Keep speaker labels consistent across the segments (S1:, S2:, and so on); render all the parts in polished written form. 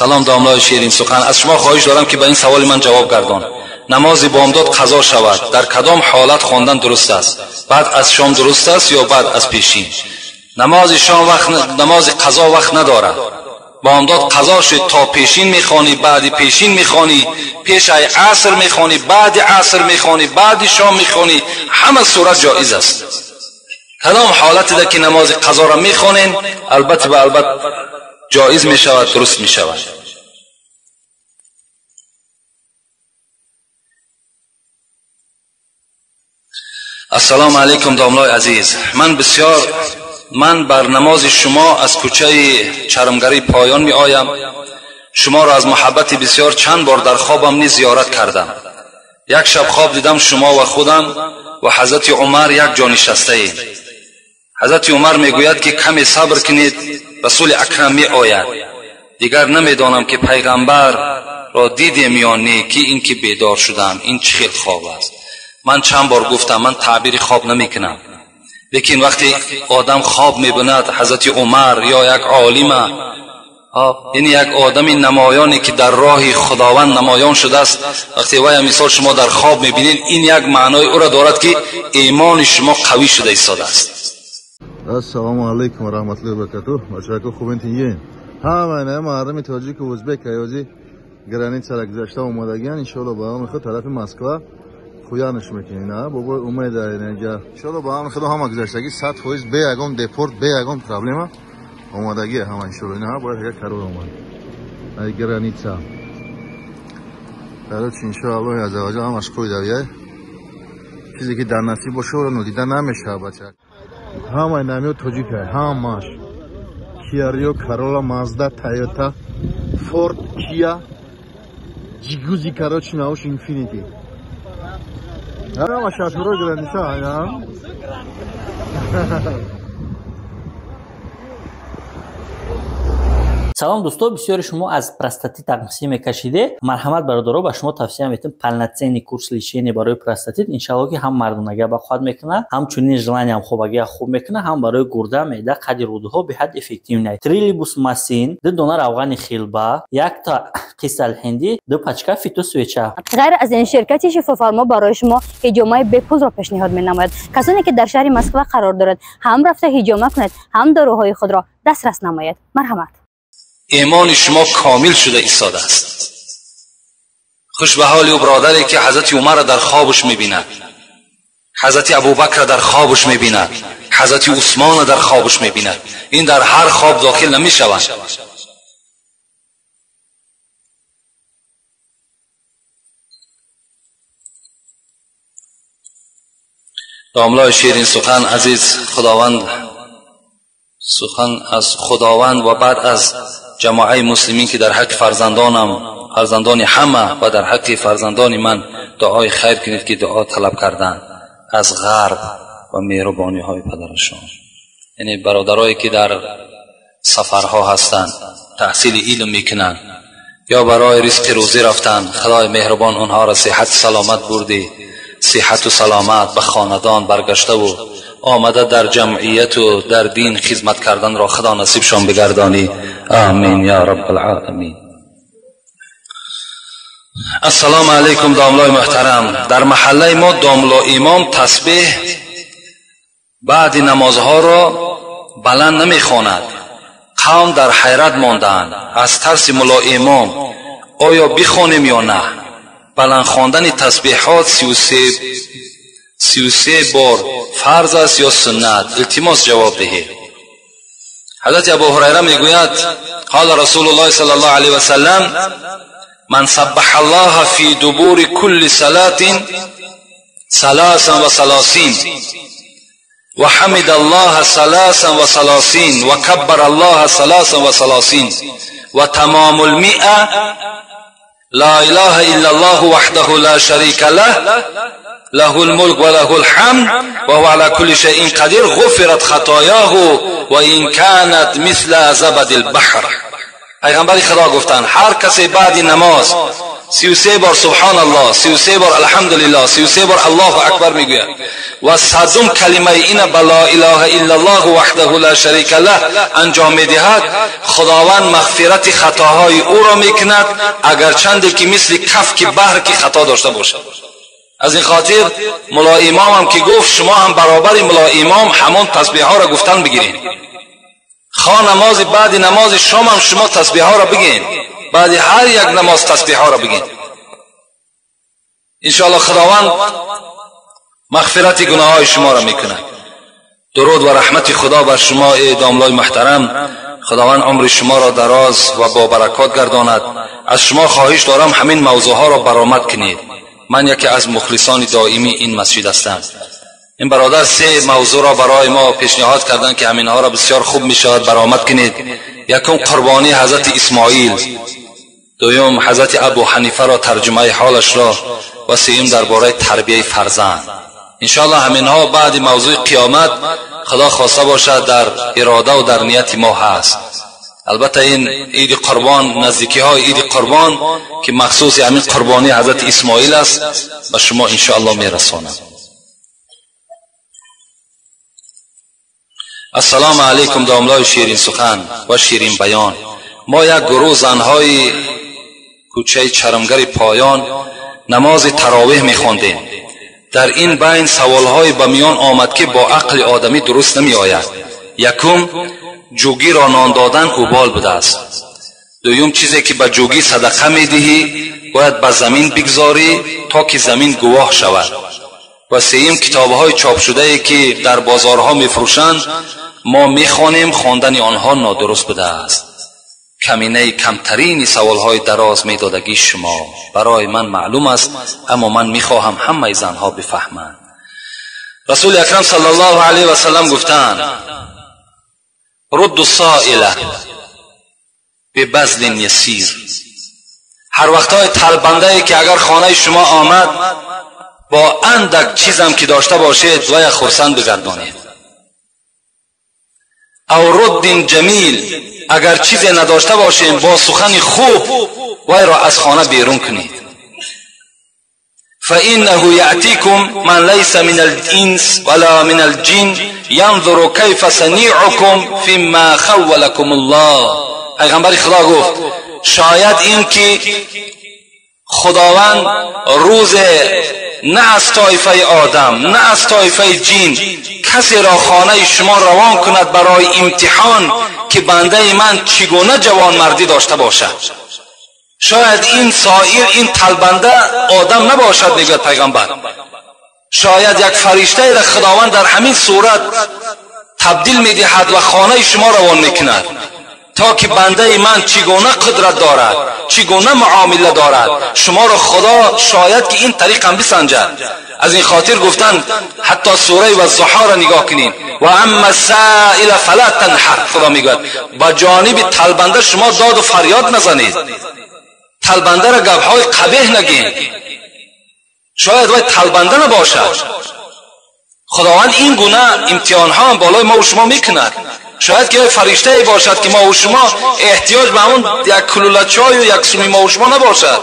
S1: سلام داملای شیرین سخن، از شما خواهش دارم که به این سوال من جواب گردان. نماز بامداد قضا شود، در کدام حالت خواندن درست است؟ بعد از شام درست است یا بعد از پیشین؟ نماز شام نماز قضا وقت ندارد. بامداد قضا شد، تا پیشین میخوانی، بعد پیشین میخوانی، پیش عصر میخوانی، بعد عصر میخوانی، بعد شام میخوانی، همه صورت جایز است. کدام حالتی ده که نماز قضا را میخوانین البته به البته جایز میشود، درست میشود. السلام علیکم داملای عزیز، من بر نماز شما از کوچه چرمگری پایان می آیم. شما را از محبت بسیار چند بار در خوابم نیز زیارت کردم. یک شب خواب دیدم شما و خودم و حضرت عمر یک جا نشسته ایم. حضرت عمر می گوید که کمی صبر کنید، رسول اکرم می آید. دیگر نمیدانم که پیغمبر را دیدیم یا نه که این که بیدار شدم. این چه خواب است؟ من چند بار گفتم من تعبیر خواب نمی کنم، لیکن وقتی آدم خواب می بیند حضرت عمر یا یک عالم، یعنی یک آدم نمایانی که در راه خداوند نمایان شده است، وقتی وای مثال شما در خواب می بینید، این یک معنای او را دارد که ایمان شما قوی شده ایستاده است.
S2: السلام علیکم و رحمت الله و برکاته. بچه‌ها خوبین تین؟ همه مردم تاجیک و ازبک ایازی گرانیت سر گذشته اومدگان ان شاء الله با هم خود طرف مسکو خویانش میکنین. نه بابا امید اینجا ان شاء الله با هم خود هم گذشتگی 100% به یگام دپورت به یگام پرابلم اومدگی هم ان شاء الله. نه باید یک کارو اومد ای گرانیت سا برای ان شاء الله از وجه هم اشکوی دویه چیزی که در نصیب باشه رو ندیدن نمیشه. بچه همه نمیو تاجیکه همش کیا ریو کارولا مازدا تویوتا فورد کیا جیگوزی کاروچ ناوش اینفینیتی همه شاشورو گرانیسا اینا.
S3: سلام دوستو، بسیاری شما از پرستاتیت تقسیم کشیده. مرحمت برادرها، به شما توصیه میکنم полноценный курс лечения برای پرستاتیت. ان شاء الله که هم مردونگی به خود میکنه، همچنین желание هم خوبگی خوب میکنه، هم برای گرده معده قدر رودها به حد افکتیو نه. تریلیبوس ماسین، دو دونه روغن خیلبا، یک تا قیصل هندی، دو پاچکا فیتو سویچا. غیر از این شرکت شفافارما برای شما هیجامای بپوز را پیشنهاد می‌نماید. کسانی که در شهر مسکو قرار دارد هم رفته هیجامه کنند، هم داروهای خود را دسترس نماید. مرحمت.
S1: ایمان شما کامل شده ایستاده است. خوش به حال او برادری که حضرت عمر را در خوابش می‌بیند، حضرت ابوبکر را در خوابش می‌بیند، حضرت عثمان را در خوابش می‌بیند. این در هر خواب داخل نمی‌شوند. داملای شیرین سخن عزیز، خداوند سخن از خداوند و بعد از جماعه مسلمین که در حق فرزندان همه و در حق فرزندان من دعای خیر کنید که دعا طلب کردن از غرب و مهربانی های پدرشان. یعنی برادرایی که در سفرها هستند، تحصیل علم میکنند یا برای رزق روزی رفتن، خدای مهربان آنها را صحت سلامت برده، صحت و سلامت به خاندان برگشته و آمده در جمعیت و در دین خدمت کردن را خدا نصیبشان بگردانی. آمین یا رب العالمین. السلام علیکم داملای محترم. در محله ما داملا امام تسبیح بعد نمازها را بلند نمیخواند. قوم در حیرت ماندند از ترس ملا امام آیا بخوانیم یا نه. بلند خواندن تسبیحات 33 بار فرض است یا سنت؟ التماس جواب دهید. حضرت ابو هریره میگوید قال رسول الله صلی الله علیه و سلم من سبح الله فی دبور كل صلاة 33 و حمد الله 33 و کبر الله 33 و تمام المئة لا اله الا الله وحده لا شريك له الملك وله الحمد وهو على كل شيء قدير غفرت خطاياه وإن كانت مثل زبد البحر. پیغمبر خدا گفتند هر کسی بعد نماز 33 بار سبحان الله، 33 بار الحمدلله، 33 بار الله اکبر میگوید و 100 کلمه این بلا اله الا الله وحده لا شریک له انجام میدهد، خداوند مغفرت خطاهای او را میکند اگرچند که مثل کفک بحر که خطا داشته باشد. از این خاطر مولا امام هم که گفت شما هم برابر مولا امام همون تسبیح ها را گفتن بگیرید. خواه نماز بعد نماز شام هم شما تسبیح ها را بگین، بعد هر یک نماز تسبیح ها را بگین. انشاءالله خداوند مغفرت گناه های شما را میکنه. درود و رحمت خدا بر شما ای داملای محترم. خداوند عمر شما را دراز و با برکات گرداند. از شما خواهش دارم همین موضوع ها را برآمد کنید. من یکی از مخلصان دائمی این مسجد هستم. این برادر 3 موضوع را برای ما پیشنهاد کردند که همین ها را بسیار خوب میشود برآمد کنید. یکم قربانی حضرت اسماعیل، دوم حضرت ابو حنیفه را ترجمه حالش را و سوم درباره تربیه فرزند. انشاءالله همین ها بعد موضوع قیامت خدا خواسته باشد در اراده و در نیت ما هست. البته این عید قربان، نزدیکی های عید قربان که مخصوص همین قربانی حضرت اسماعیل است به شما انشاءالله میرسانم. السلام علیکم داملای شیرین سخن و شیرین بیان. ما یک گروه زنهای کوچه چرمگر پایان نماز تراویح میخواندیم. در این بین سوالهای به میان آمد که با عقل آدمی درست نمی آید. یکم، جوگی را نان دادن اوبال بوده است. دوم، چیزی که به جوگی صدقه میدهی باید به زمین بگذاری تا که زمین گواه شود. و سوم، کتابهای چاپ شده که در بازارها میفروشند ما میخوانیم خواندن آنها نادرست بوده است. کمینه کمترین سوالهای دراز میدادگی شما برای من معلوم است، اما من میخواهم همه زنها بفهمند. رسول اکرم صلی الله علیه و سلم گفتند رد السائل ببذل یسیر. هر وقتهای طلبنده که اگر خانه شما آمد با اندک چیزم که داشته باشید و خرسند بگردانید. او رد جمیل، اگر چیزی نداشته باشید با سخن خوب وی را از خانه بیرون کنید. فإنه یأتیکم من لیس من الانس ولا من الجن ینظر کیف صنیعکم فیما خولکم الله. پیغمبر خدا گفت شاید این که خداوند روز نه از طایفه آدم نه از طایفه جن کسی را خانه شما روان کند برای امتحان که بنده من چگونه جوان مردی داشته باشد. شاید این سائر، این طلبنده آدم نباشد میگوید پیغمبر. شاید یک فرشته را خداوند در همین صورت تبدیل میدهد و خانه شما روان میکند تا که بنده من چگونه قدرت دارد، چگونه معامله دارد، شما را خدا شاید که این طریق هم بسنجد. از این خاطر گفتند حتی سوره و الضحی را نگاه کنین و اما السائل فلا تنحر. خدا میگوید با جانب طلبنده شما داد و فریاد نزنید، طلبنده را گپ‌های قبیح نگین. شاید وای طلبنده نباشد. خداوند این گونه امتحان‌ها هم بالای ما و شما میکند. شاید که فرشته باشد که ما و شما احتیاج به اون یک کلوله چای و یک سومی ما و شما نباشد،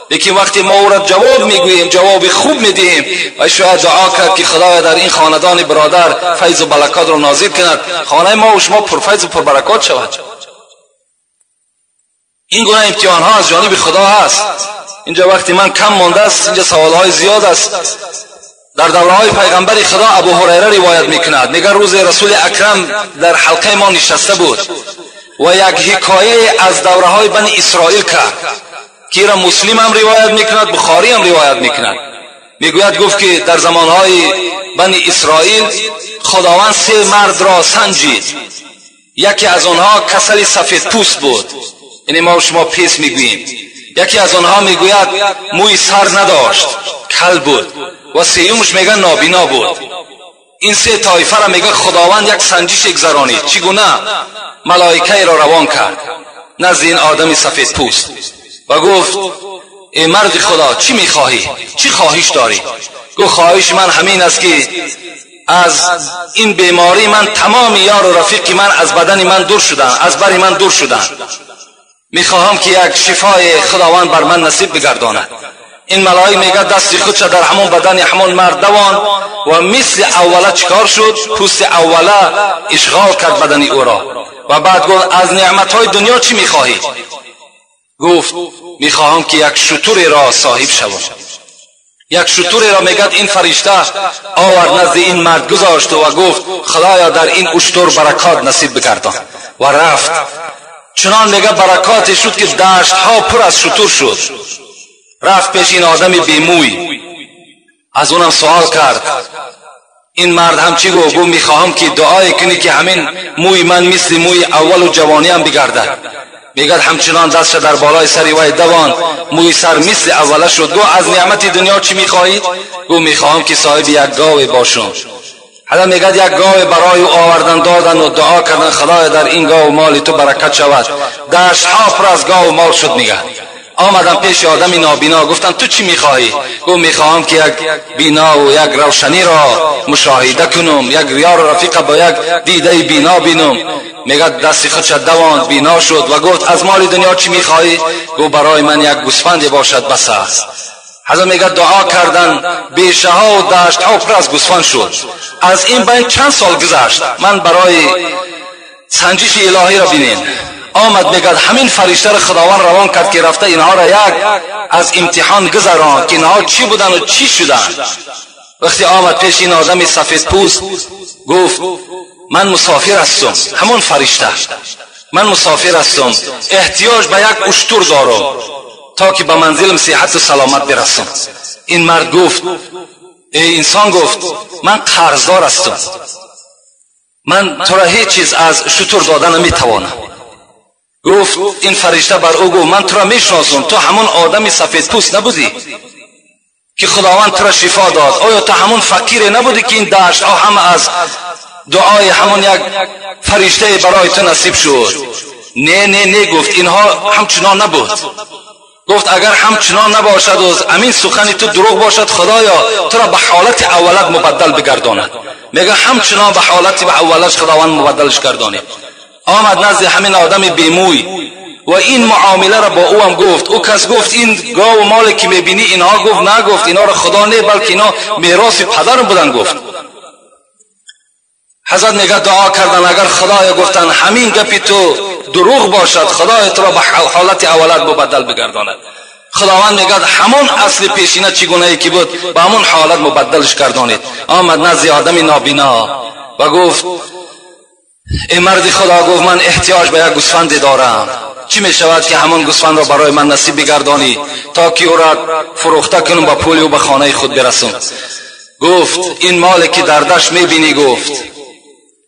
S1: لیکن وقتی ما او را جواب میگوییم، جواب خوب میدهیم و شاید دعا کرد که خدایا در این خاندان برادر فیض و برکات را نازل کند، خانه ما و شما پرفیض و پربرکات شود. این گونه امتحان ها از جانب خدا هست. اینجا وقتی من کم مانده است، اینجا سوال های زیاد است. در دوره های پیغمبر خدا ابو هریره روایت میکند، میگه روز رسول اکرم در حلقه ما نشسته بود و یک حکایه از دوره های بنی اسرائیل کرد که را مسلم هم روایت میکند، بخاری هم روایت میکند. میگوید گفت که در زمانهای بنی اسرائیل خداوند 3 مرد را سنجید. یکی از آنها کسل سفید پوست بود، یعنی ما و شما پیس میگوییم. یکی از آنها میگوید موی سر نداشت، کل بود. و سیومش میگه نابینا بود. این 3 طایفه را میگه خداوند یک سنجش گذرانید. چگونه؟ ملائکه را روان کرد نزد این آدم سفید پوست و گفت ای مرد خدا چی میخواهی؟ چی خواهش داری؟ گفت خواهش من همین است که از این بیماری من تمام یار و رفیقی من از بدن من دور شدن، از بر من دور شدن. میخواهم که یک شفای خداوند بر من نصیب بگرداند. این ملائک میگه دست خودش در همون بدن همون مرد دوان و مثل اوله چکار شد؟ پوست اوله اشغال کرد بدن او را و بعد گفت از نعمتهای دنیا چی میخواهی؟ گفت میخواهم که یک شتر را صاحب شوم. یک شتر را میگه این فرشته آورد نزد این مرد گذاشت و گفت خدایا در این شتر برکات نصیب بگردان و رفت. چنان میگه برکاتی شد که دشت ها پر از شتر شد. رفت پیش این آدم بیموی، از اونم سوال کرد. این مرد هم چی گفت؟ گفت میخواهم که دعای کنی که همین موی من مثل موی اول و جوانی هم بگردد. میگه همچنان دستش در بالای سری وی دوان موی سر مثل اوله شد. گفت از نعمت دنیا چی میخواهید؟ گفت میخواهم که صاحب یک گاو باشم. حالا میگه یک گاو برای او آوردن دادن و دعا کردن خدای در این گاو مال تو برکت شود. دشت ها پر از گاو مال شد. میگه آمدم پیش آدمی نابینا، گفتم تو چی میخواهی؟ گفت میخواهم که یک بینا و یک روشنی را مشاهده کنم، یک یار رفیق با یک دیده بینا بینم. میگه دستی خودش دوان بینا شد و گفت از مال دنیا چی میخواهی؟ گفت برای من یک گوسفند باشد بس است. حضرت میگه دعا کردن، بیشه ها و دشت ها پر از گوسفند شد. از این بین چند سال گذشت. من برای سنجش الهی را بینین آمد. میگه همین فرشته را خداوند روان کرد که رفته اینها را یک از امتحان گذران که اینها چی بودن و چی شدن. وقتی آمد پیش این آدم سفید پوست گفت من مسافر هستم. همون فرشته من مسافر هستم، احتیاج به یک اشتر دارم تا که به منزلم صحت و سلامت برسم. این مرد گفت ای انسان، گفت من قرضدار هستم، من تو را هیچ چیز از شتر دادن نمیتوانم. گفت این فرشته بر او گفت من تو را میشناسم، تو همون آدم سفید پوست نبودی که خداوند تو را شفا داد؟ آیا تو همون فقیر نبودی که این دشت ها همه از دعای همون یک فرشته برای تو نصیب شد؟ نه گفت اینها همچنان نبود. گفت اگر همچنان نباشد و امین سخن تو دروغ باشد خدایا تو را به حالت اولت مبدل بگرداند. میگه همچنان به حالت اولش خداوند مبدلش گردانید. آمد نزد همین آدم بیموی و این معامله را با او هم گفت. او کس گفت این گاو و مالی که میبینی اینها؟ گفت نه، گفت اینا را خدا نه بلکه اینا میراث پدرم بودن. گفت حضرت میگه دعا کردن اگر خدایا گفتن همین گپی تو دروغ باشد خدای تو را به حالت اولت مبدل بگرداند. خداوند میگه همون اصل پیشینه چگونه ای که بود به همون حالت مبدلش گردانید. آمد نزد آدم نابینا و گفت ای مرد خدا، گفت من احتیاج به یک گوسفند دارم، چی می شود که همون گوسفند را برای من نصیب بگردانی تا که او را فروخته کنم با پول او به خانه خود برسم؟ گفت این مالی که در دشت میبینی، گفت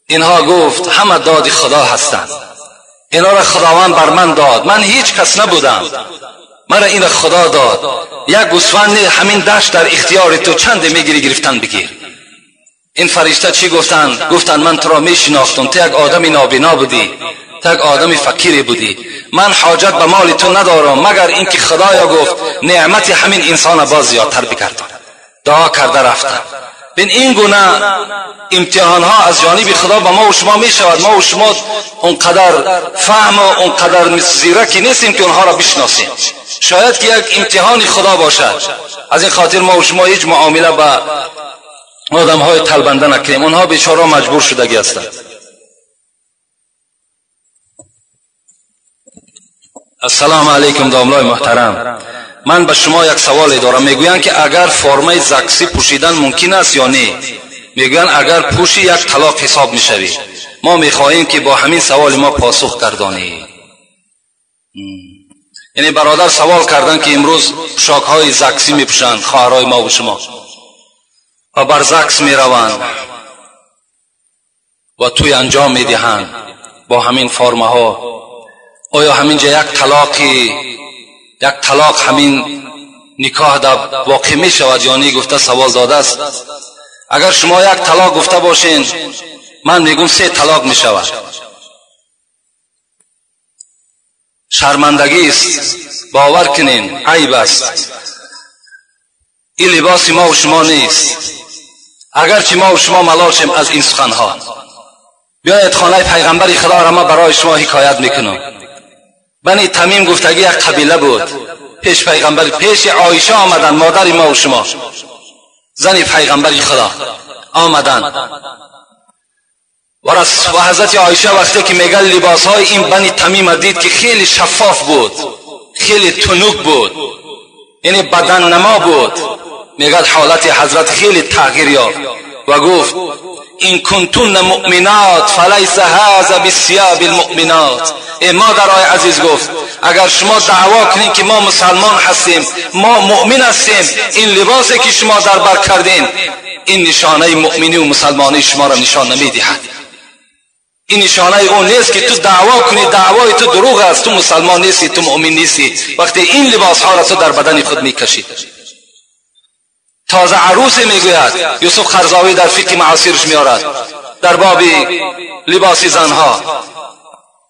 S1: اینها گفت همه داد خدا هستند، اینا را خداوند بر من داد، من هیچ کس نبودم، مرا این خدا داد. یک گوسفند همین دشت در اختیار تو، چند میگیری گرفتن بگیر. این فرشته چی گفتن؟ گفتن من تو را میشناختم، تو یک آدم نابینا بودی، تو یک آدم فقیری بودی، من حاجت به مال تو ندارم مگر اینکه خدایا گفت نعمت همین انسان باز زیادتر بگردان. دعا کرده رفتن. بین این گونه امتحان ها از جانب خدا به ما و شما می شود. ما و شما اونقدر فهم و اونقدر زیرکی نیستیم که اونها را بشناسیم. شاید که یک امتحان خدا باشد. از این خاطر ما و شما هیچ معامله با آدم های طلبنده نکنیم، اونها بیچاره مجبور شدگی هستند. السلام علیکم داملای محترم، من به شما یک سوال دارم. میگویند که اگر فرمه زکسی پوشیدن ممکن است یا نه؟ میگویند اگر پوشی یک طلاق حساب میشوی. ما میخواهیم که با همین سوال ما پاسخ گردانی. یعنی برادر سوال کردن که امروز پوشاک های زکسی میپوشند خواهرای ما و شما و بر زکس میروند و توی انجام میدهند با همین فرمه ها. آیا همینجا یک طلاق همین نکاح در واقع می شود یا نه؟ گفته سوال داده است. اگر شما یک طلاق گفته باشین، من میگم 3 طلاق می شود. شرمندگی است، باور کنین، عیب است. این لباس ما و شما نیست. اگرچه ما و شما ملال شیم از این سخنها، بیایید خانه پیغمبر خدا را ما برای شما حکایت میکنم. بنی تمیم گفتگی یک قبیله بود. پیش پیغمبر، پیش عایشه آمدن، مادر ما و شما، زنی پیغمبری خدا آمدن و حضرت عایشه وقتی که میگه لباس های این بنی تمیم دید که خیلی شفاف بود، خیلی تنوک بود، یعنی بدن نما بود. میگه حالت حضرت خیلی تغییر یافت و گفت این کنتون مؤمنات فلیس هذا بالثياب المؤمنات. ای مادرای عزیز گفت اگر شما دعوا کنین که ما مسلمان هستیم، ما مؤمن هستیم، این لباسی که شما در بر کردین این نشانه مؤمنی و مسلمانی شما را نشان نمیدهد. این نشانه اون نیست که تو دعوا کنی دعوای تو دروغ است، تو مسلمان نیستی، تو مؤمن نیستی وقتی این لباس ها را تو در بدن خود میکشی. تازه عروسی میگوید یوسف خرزاوی در فقه معاصرش میارد در باب لباس زنها،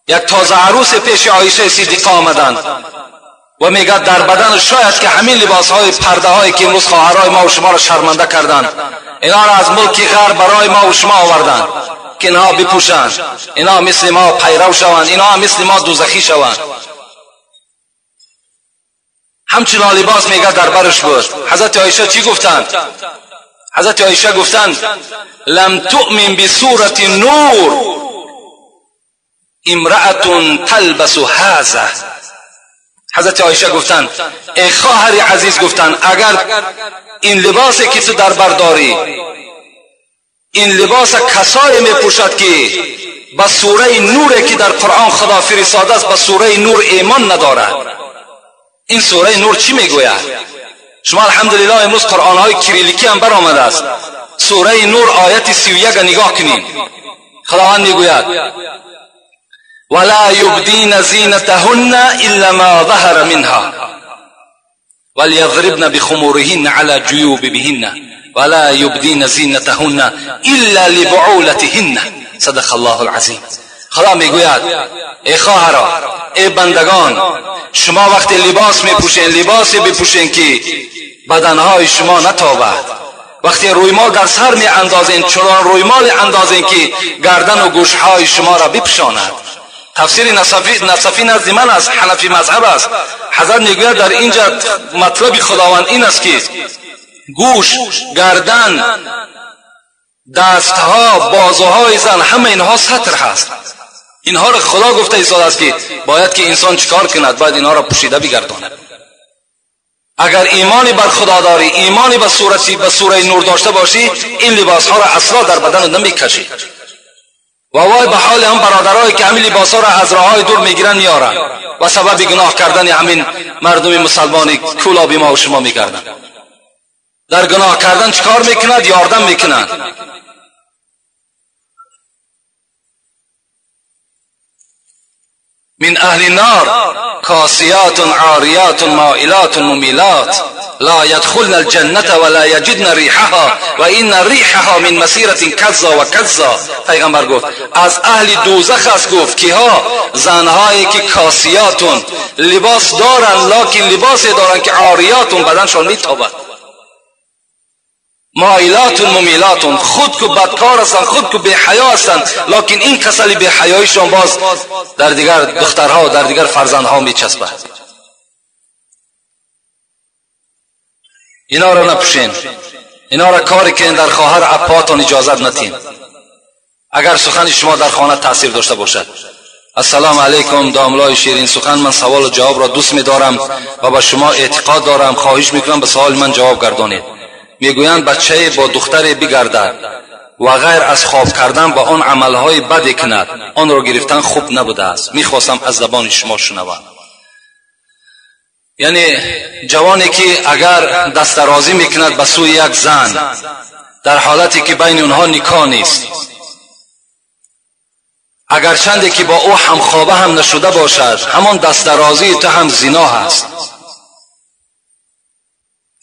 S1: یک تازه عروس پیش عایشه صدیقه آمدند و میگه در بدن شاید که همین لباس های پرده هایی که امروز خواهرای ما و شما را شرمنده کردند اینا را از ملک غرب برای ما و شما آوردند که اینها بپوشند، اینا مثل ما پیرو شوند، اینا مثل ما دوزخی شوند. همچنان لباس میگه در برش بود. حضرت عایشه چی گفتند؟ حضرت عایشه گفتند لم تؤمن بصورت نور امرأة تلبس هذا. حضرت عایشه گفتند ای خواهر عزیز، گفتند اگر این لباسی که تو در برداری این لباس کسایی میپوشد که به سوره نوری که در قرآن خدا فرستاده است به سوره نور ایمان ندارد. این سوره نور چی میگوید؟ شما الحمدلله امروز قرآن های کریلیکی هم برآمده است. سوره نور آیت 31 نگاه کنین. خداوند میگوید ولا یبدین زینتهن الا ما ظهر منها وليضربن بخمورهن على جيوبهن ولا يبدين زینتهن الا لبعولتهن. صدق الله العظیم. خدا میگوید ای خواهران، ای بندگان، شما وقتی لباس میپوشین لباسی بپوشین که بدنهای شما نتابد. وقتی رویمال در سر میاندازین چنان رویمال اندازین که گردن و گوشهای شما را بپوشاند. تفسیر نصفی نزد من از حنفی مذهب است. حضرت میگوید در اینجا مطلب خداوند این است که گوش، گردن، دستها، بازوهای زن همه اینها ستر هست. اینها را خدا گفته ایستاده است که باید که انسان چیکار کند؟ باید اینها را پوشیده بگرداند. اگر ایمانی بر خدا داری، ایمانی به سوره نور داشته باشی، این لباس ها را اصلا در بدن نمیکشی. و وای به حال هم برادرایی که همین لباس ها را از راه های دور میگیرن میارن و سبب گناه کردن همین مردم مسلمانی کولابی ما و شما میگردن. در گناه کردن چیکار میکند؟ یاردن میکنند. من اهل النار کاسیات عاریات مائلات ممیلات لا يدخلن الجنة ولا يجدن ریحها و این ریحها من مسیرة کذا و کذا. پیغمبر گفت از اهل دوزخ است. گفت که ها زنهایی که کاسیاتون لباس دارن لکن لباسی دارن که عاریاتون بدنشان میتابد، مائلاتون ممیلاتون، خود کو بدکار هستند، خود کو بی حیا هستند، لکن این کسل بی حیایشان باز در دیگر دخترها و در دیگر فرزندها میچسبد. اینا را نپوشین، اینا را کاری که در خواهر اپاتون اجازت ندین اگر سخن شما در خانه تاثیر داشته باشد. السلام علیکم داملای شیرین سخن، من سوال و جواب را دوست می‌دارم و با شما اعتقاد دارم. خواهش میکنم به سوال من جواب گردانید. میگویند بچه با دختری بگردد و غیر از خواب کردن با آن عملهای بدی کند، آن را گرفتن خوب نبوده است. میخواستم از زبان شما شنوم. یعنی جوانی که اگر دسترازی میکند به سوی یک زن در حالتی که بین اونها نکاح نیست، اگر چندی که با او همخوابه هم نشده باشد، همان دسترازی تو هم زنا هست.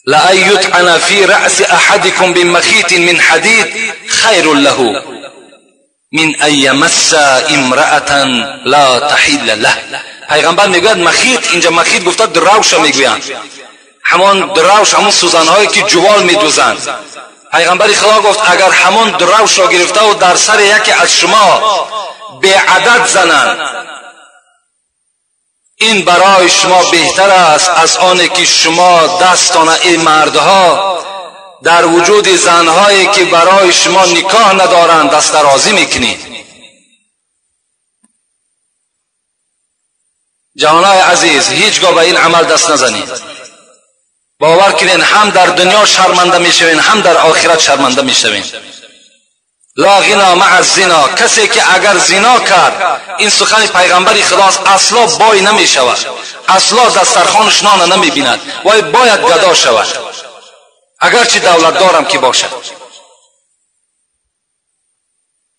S1: لأن يطعن في رأس أحدكم بمخيط من حديد خير له من أن يمس امرأة لا تحل له. پیغمبر میگوید مخیط، اینجا مخیط گفته دراوش میگویند، همان دراوش همون سوزنهایی که جوال میدوزند. پیغمبر خدا گفت اگر همون دراوش را گرفته و در سر یکی از شما به عدد زنند، این برای شما بهتر است از آنه که شما دستان این مردها در وجود زنهایی که برای شما نکاح ندارند دست درازی میکنید. جوانای عزیز، هیچگاه به این عمل دست نزنید. باور کنین هم در دنیا شرمنده میشوین هم در آخرت شرمنده میشوین. لا غنا مع الزنا، کسی که اگر زنا کرد، این سخن پیغمبر خداست، اصلا بای نمیشود، اصلا دسترخوانش نان نمیبیند، وای باید گدا شود اگرچه دولت دارم که باشد.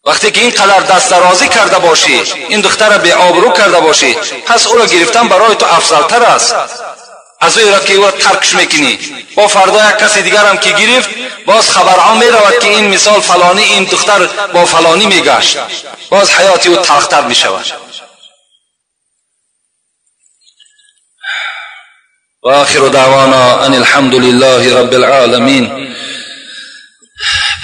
S1: وقتی که این قدر دست درازی کرده باشی، این دختر بی آبرو کرده باشی، پس او را گرفتن برای تو افضلتر است از او را که او را ترکش میکنی. با فردا یک کسی دیگر هم که گرفت، باز خبرها میرود که این مثال فلانی، این دختر با فلانی میگشت، باز حیاتی او تلختر میشود. و آخر دعوانا ان الحمد لله رب العالمین.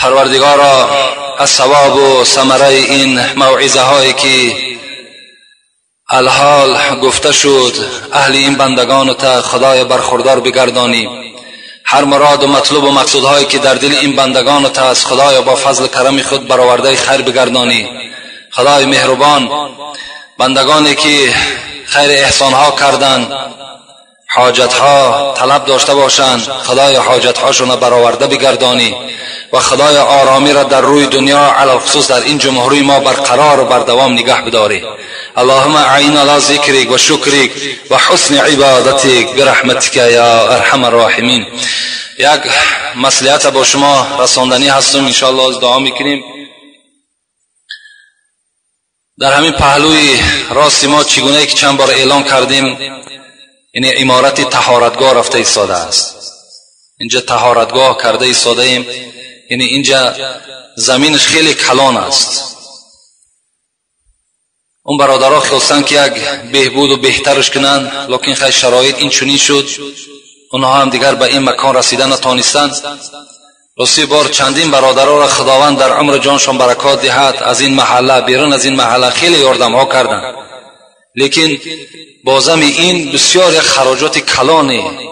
S1: پروردگارا، از ثواب و ثمره این موعظه هایی که الحال گفته شد اهل این بندگان تا خدای برخوردار بگردانی. هر مراد و مطلوب و مقصودهایی که در دل این بندگان تا از خدای با فضل کرم خود برآورده خیر بگردانی. خدای مهربان، بندگانی که خیر احسانها کردند، حاجتها طلب داشته باشند، خدای حاجتهاشون برآورده بگردانی و خدای آرامی را در روی دنیا علی خصوص در این جمهوری ما برقرار و بردوام نگه بداری. اللهم اعین علی ذکرک و شکرک و حسن عبادتک برحمتک یا ارحم الراحمین. یک مصلحت با شما رساندنی هستم، ان شاء الله دعا میکنیم. در همین پهلوی راست ما چگونه که چند بار اعلان کردیم، یعنی عمارت طهارتگاه رفته ایستاده است. اینجا طهارتگاه کرده ایستاده ایم، یعنی اینجا زمینش خیلی کلان است. اون برادرها خواستن که یک بهبود و بهترش کنن، لیکن خیلی شرایط این چنین شد، اونها هم دیگر به این مکان رسیدن نتوانستند. راستی بار چندین برادرها را خداوند در عمر جانشان برکات دهد، از این محله بیرون از این محله خیلی یاردم ها کردند، لیکن بازم این بسیار یک خراجات کلانه،